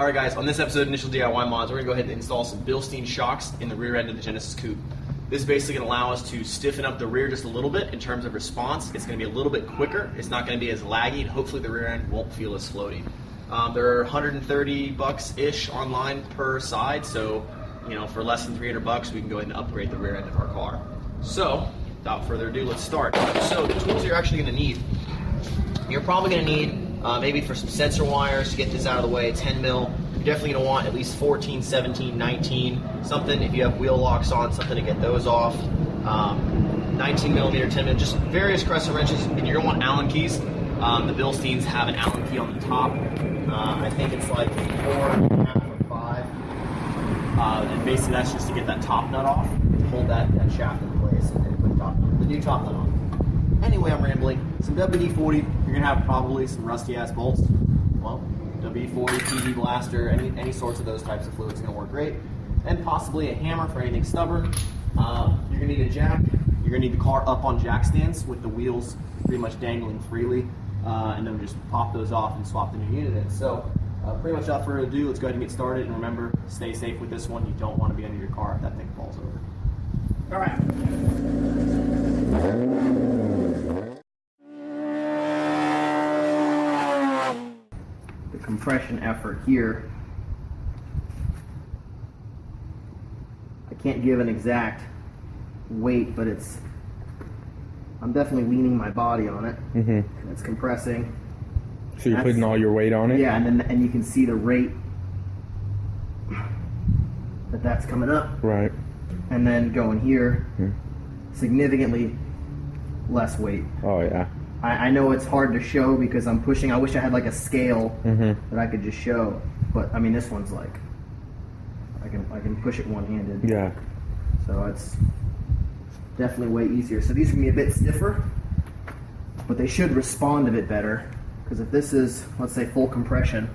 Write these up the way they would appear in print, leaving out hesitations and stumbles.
Alright guys, on this episode of Initial DIY Mods, we're going to go ahead and install some Bilstein shocks in the rear end of the Genesis Coupe. This is basically going to allow us to stiffen up the rear just a little bit in terms of response. It's going to be a little bit quicker, it's not going to be as laggy, and hopefully the rear end won't feel as floaty. There are 130 bucks-ish online per side, so for less than 300 bucks we can go ahead and upgrade the rear end of our car. So, without further ado, let's start. So, the tools you're actually going to need. You're probably going to need maybe for some sensor wires to get this out of the way, 10 mil. You're definitely going to want at least 14, 17, 19, something if you have wheel locks on, something to get those off. 19 millimeter, 10 mil, just various crescent wrenches, and you're going to want Allen keys. The Bilsteins have an Allen key on the top. I think it's like 4.5 or 5. And basically that's just to get that top nut off, hold that shaft in place, and put the new top nut on. Anyway, I'm rambling. Some WD-40, you're going to have probably some rusty-ass bolts. Well, WD-40, PV blaster, any sorts of those types of fluids are going to work great. And possibly a hammer for anything stubborn. You're going to need a jack. You're going to need the car up on jack stands with the wheels pretty much dangling freely. And then just pop those off and swap the new unit in. So, pretty much without further ado, let's go ahead and get started. And remember, stay safe with this one. You don't want to be under your car if that thing falls over. All right. The compression effort here, I can't give an exact weight, but I'm definitely leaning my body on it. Mm-hmm. It's compressing. So you're putting all your weight on it? Yeah, and you can see the rate that's coming up. Right. And then going here, significantly less weight. Oh yeah. I know it's hard to show because I'm pushing. I wish I had like a scale that I could just show. But I mean, this one's like, I can push it one-handed. Yeah. So it's definitely way easier. So these are going to be a bit stiffer, but they should respond a bit better. Because if this is, let's say, full compression,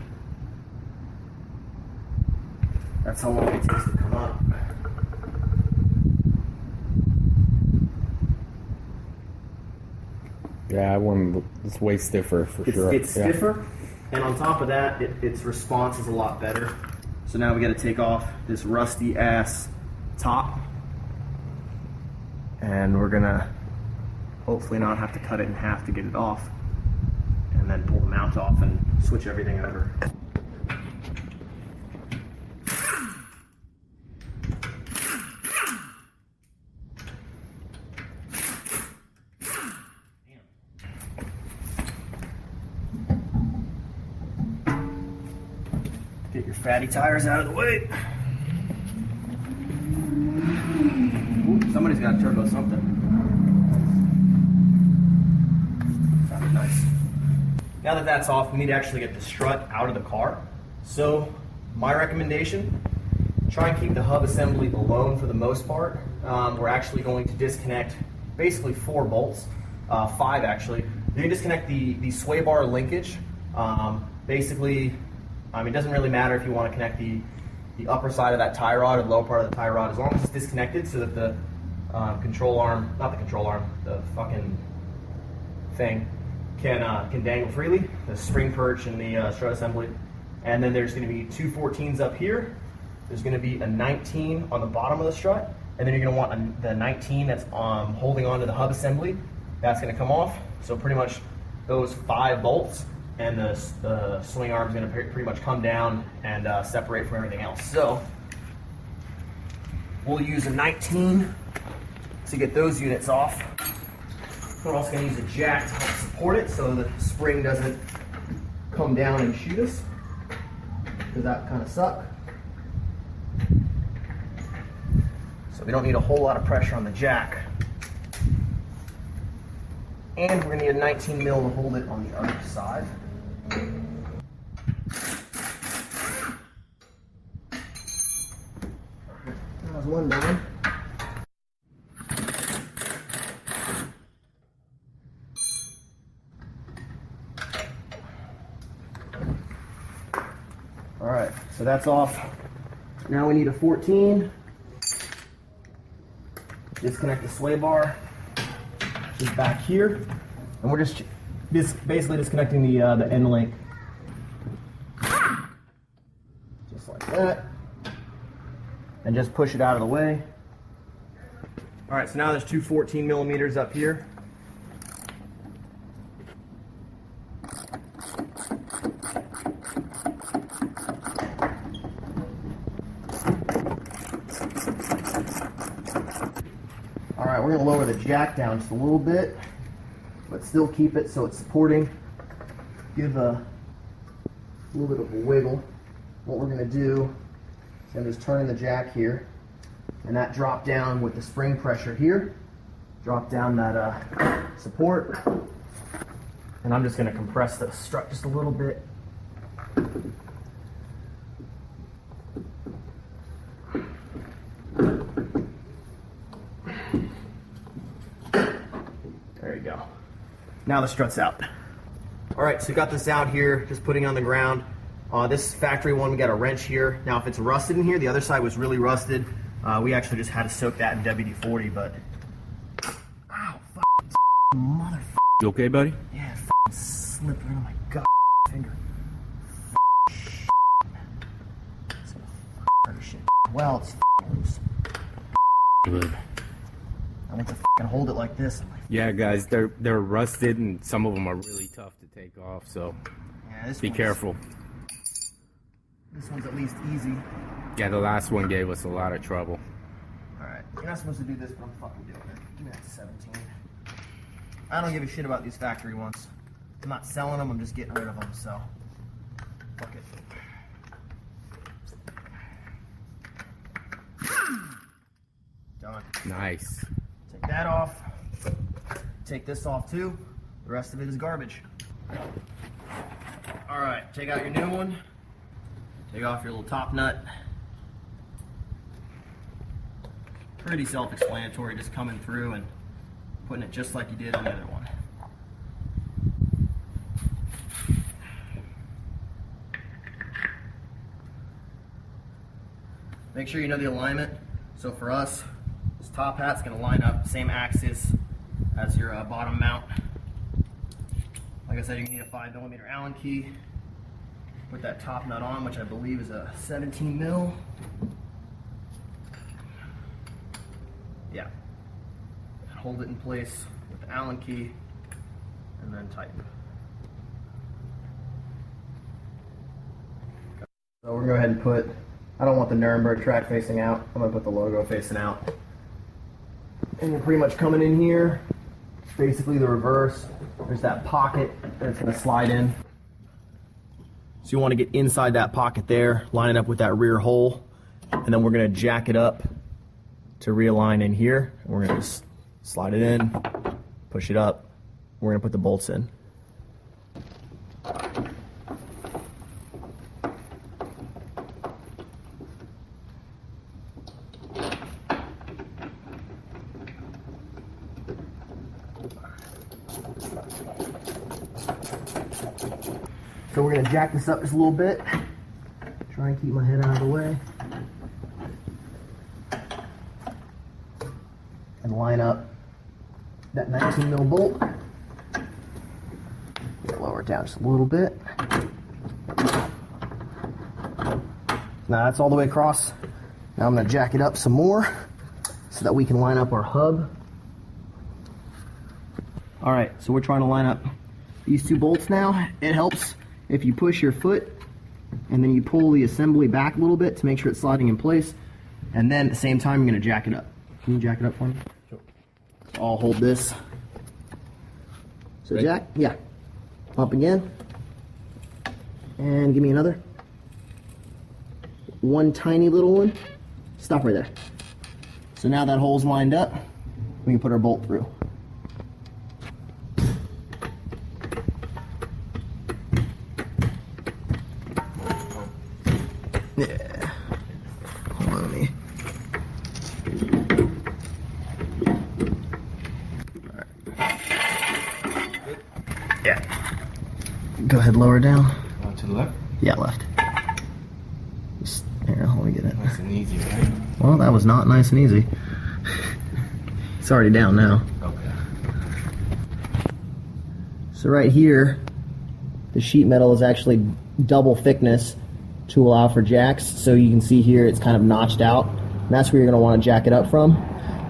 that's how long it takes to come up. Yeah, it's way stiffer for sure. It's stiffer, and on top of that, its response is a lot better. So now we got to take off this rusty ass top, and we're gonna hopefully not have to cut it in half to get it off, and then pull the mount off and switch everything over. Get your fatty tires out of the way. Ooh, somebody's got to turbo something. Sounded nice. Now that that's off, we need to actually get the strut out of the car. So, my recommendation, try and keep the hub assembly alone for the most part. We're actually going to disconnect basically 4 bolts, 5 actually. You can disconnect the sway bar linkage. Basically, it doesn't really matter if you want to connect the upper side of that tie rod or the lower part of the tie rod, as long as it's disconnected so that the control arm, not the control arm, the fucking thing can dangle freely, the spring perch and the strut assembly. And then there's going to be 2 14s up here. There's going to be a 19 on the bottom of the strut, and then you're going to want the 19 that's holding onto the hub assembly. That's going to come off. So pretty much those 5 bolts and the swing arm is going to pretty much come down and separate from everything else. So we'll use a 19 to get those units off. We're also going to use a jack to help support it so the spring doesn't come down and shoot us, because that kind of suck. So we don't need a whole lot of pressure on the jack. And we're going to need a 19 mil to hold it on the other side. That was one down. Alright, so that's off. Now we need a 14. Disconnect the sway bar, which is back here. And we're just basically disconnecting the end link. just like that. And just push it out of the way. All right, so now there's two 14 millimeters up here. All right, we're gonna lower the jack down just a little bit, but still keep it so it's supporting. Give a little bit of a wiggle. What we're gonna do is I'm just turning the jack here, and that drop down with the spring pressure here, drop down that support, and I'm just gonna compress the strut just a little bit. There you go. Now the strut's out. All right, so we got this out here, just putting it on the ground. This factory one, we got a wrench here. Now, if it's rusted in here, the other side was really rusted. We actually just had to soak that in WD-40, but... Ow, motherfucker. You okay, buddy? Yeah, it slipped right on my god finger. Shit. Well, it's loose. Good. I went to hold it like this. Yeah, guys, they're rusted, and some of them are really tough to take off. So yeah, be careful. This one's at least easy. Yeah, the last one gave us a lot of trouble. All right, you're not supposed to do this, but I'm fucking doing it. Give me that 17. I don't give a shit about these factory ones. I'm not selling them. I'm just getting rid of them. So fuck it. Done. Nice. Take that off. Take this off too. The rest of it is garbage. All right, take out your new one. Take off your little top nut. Pretty self-explanatory, just coming through and putting it just like you did on the other one. Make sure you know the alignment. So for us, this top hat's gonna line up same axis as your bottom mount. Like I said, you're gonna need a 5mm Allen key. Put that top nut on, which I believe is a 17 mil. Yeah. Hold it in place with the Allen key and then tighten. So we're gonna go ahead and put, I don't want the Nuremberg track facing out. I'm gonna put the logo facing out. And we're pretty much coming in here. It's basically the reverse. There's that pocket that it's gonna slide in. So you want to get inside that pocket there, line it up with that rear hole, and then we're going to jack it up to realign in here. We're going to just slide it in, push it up. We're going to put the bolts in. So we're going to jack this up just a little bit. Try and keep my head out of the way. And line up that 19 mil bolt. Lower it down just a little bit. Now that's all the way across. Now I'm going to jack it up some more so that we can line up our hub. All right, so we're trying to line up these two bolts now. It helps if you push your foot and then you pull the assembly back a little bit to make sure it's sliding in place. And then at the same time, you're going to jack it up. Can you jack it up for me? Sure. So I'll hold this. So ready? Jack, yeah. Up again. And give me another. One tiny little one. Stop right there. So now that hole's lined up, we can put our bolt through. Yeah. Hold on to me. Yeah. Go ahead, lower down. To the left? Yeah, left. Just, here, let me get it. Nice and easy, right? Well, that was not nice and easy. It's already down now. Okay. So right here, the sheet metal is actually double thickness. to allow for jacks. So you can see here it's kind of notched out. And that's where you're going to want to jack it up from.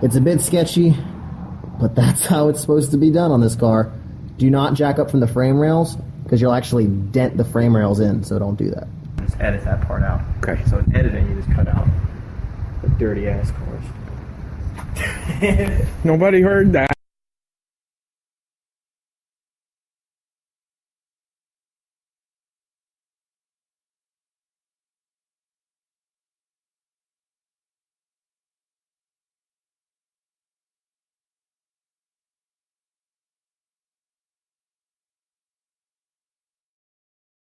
It's a bit sketchy, but that's how it's supposed to be done on this car. Do not jack up from the frame rails because you'll actually dent the frame rails in, so don't do that. Just edit that part out. Okay. So in editing, you just cut out the dirty ass cars. Nobody heard that.